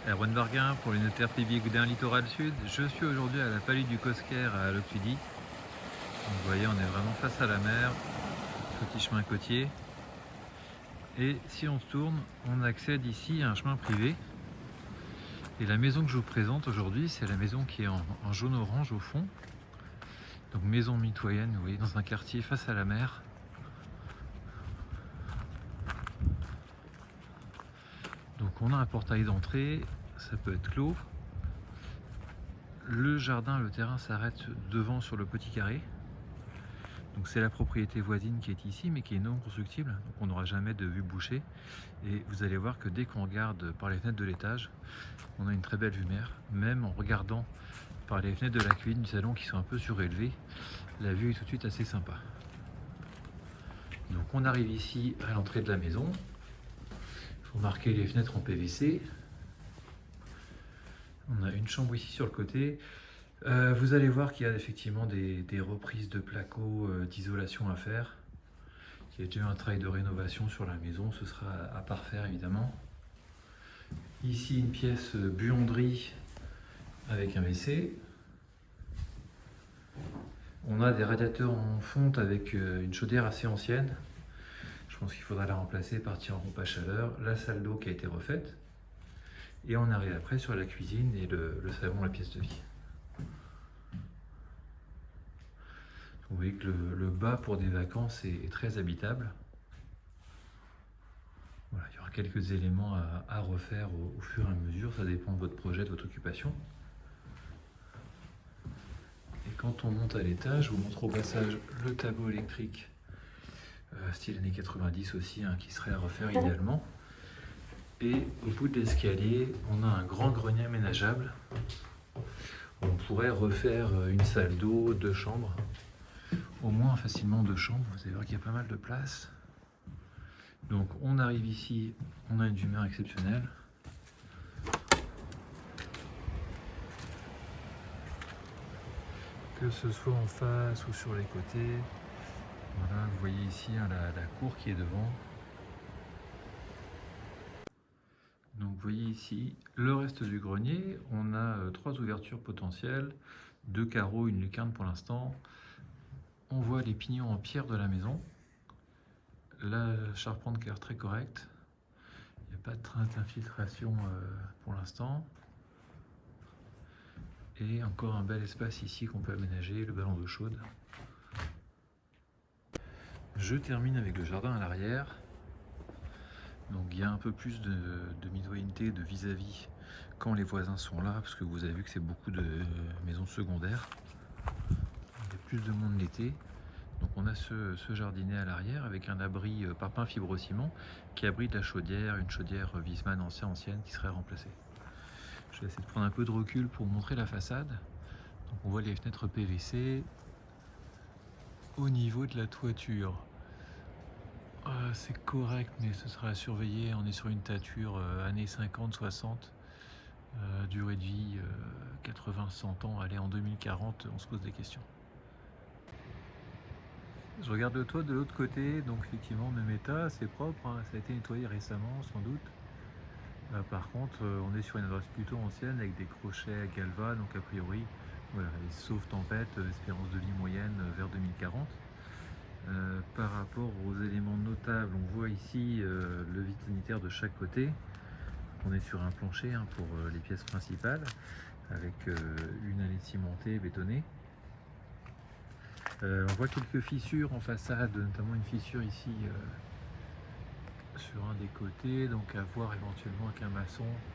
Erwan Barguin pour les notaires publics Goudelin Littoral Sud. Je suis aujourd'hui à la Palude du Cosquer à Loctudy. Donc vous voyez, on est vraiment face à la mer, petit chemin côtier. Et si on se tourne, on accède ici à un chemin privé. Et la maison que je vous présente aujourd'hui, c'est la maison qui est en jaune-orange au fond. Donc maison mitoyenne, vous voyez, dans un quartier face à la mer. Donc on a un portail d'entrée, ça peut être clos. Le jardin, le terrain s'arrête devant sur le petit carré. Donc c'est la propriété voisine qui est ici, mais qui est non constructible, donc on n'aura jamais de vue bouchée. Et vous allez voir que dès qu'on regarde par les fenêtres de l'étage, on a une très belle vue mer. Même en regardant par les fenêtres de la cuisine du salon qui sont un peu surélevées, la vue est tout de suite assez sympa. Donc on arrive ici à l'entrée de la maison. Il faut marquer les fenêtres en PVC. On a une chambre ici sur le côté. Vous allez voir qu'il y a effectivement des reprises de placo d'isolation à faire. Il y a déjà eu un travail de rénovation sur la maison, ce sera à parfaire évidemment. Ici une pièce buanderie avec un WC. On a des radiateurs en fonte avec une chaudière assez ancienne. Je pense qu'il faudra la remplacer, partir en pompe à chaleur. La salle d'eau qui a été refaite. Et on arrive après sur la cuisine et le salon, la pièce de vie. Vous voyez que le bas pour des vacances est très habitable. Voilà, il y aura quelques éléments à refaire au fur et à mesure, ça dépend de votre projet, de votre occupation. Et quand on monte à l'étage, je vous montre au passage le tableau électrique, style années 90 aussi, qui serait à refaire idéalement. Et au bout de l'escalier, on a un grand grenier aménageable. On pourrait refaire une salle d'eau, 2 chambres, au moins facilement 2 chambres, vous allez voir qu'il y a pas mal de place. Donc on arrive ici, on a une vue mer exceptionnelle. Que ce soit en face ou sur les côtés. Voilà, vous voyez ici la cour qui est devant. Donc vous voyez ici le reste du grenier. On a 3 ouvertures potentielles, 2 carreaux, une lucarne pour l'instant. On voit les pignons en pierre de la maison. La charpente qui a l'air très correcte. Il n'y a pas de trace d'infiltration pour l'instant. Et encore un bel espace ici qu'on peut aménager, le ballon d'eau chaude. Je termine avec le jardin à l'arrière. Donc il y a un peu plus de mitoyenneté, de vis-à-vis quand les voisins sont là, parce que vous avez vu que c'est beaucoup de maisons secondaires. Il y a plus de monde l'été. Donc on a ce jardinet à l'arrière avec un abri parpaing fibrociment qui abrite la chaudière, une chaudière Wiesmann ancienne qui serait remplacée. Je vais essayer de prendre un peu de recul pour montrer la façade. Donc on voit les fenêtres PVC au niveau de la toiture. C'est correct, mais ce sera à surveiller. On est sur une toiture années 50-60, durée de vie 80-100 ans. Allez, en 2040, on se pose des questions. Je regarde le toit de l'autre côté, donc effectivement même état, c'est propre, ça a été nettoyé récemment sans doute. Par contre, on est sur une adresse plutôt ancienne avec des crochets à galva, donc a priori, voilà, sauf tempête, espérance de vie moyenne vers 2040. Par rapport aux éléments notables, on voit ici le vide sanitaire de chaque côté. On est sur un plancher pour les pièces principales, avec une allée cimentée, bétonnée. On voit quelques fissures en façade, notamment une fissure ici sur un des côtés, donc à voir éventuellement avec un maçon.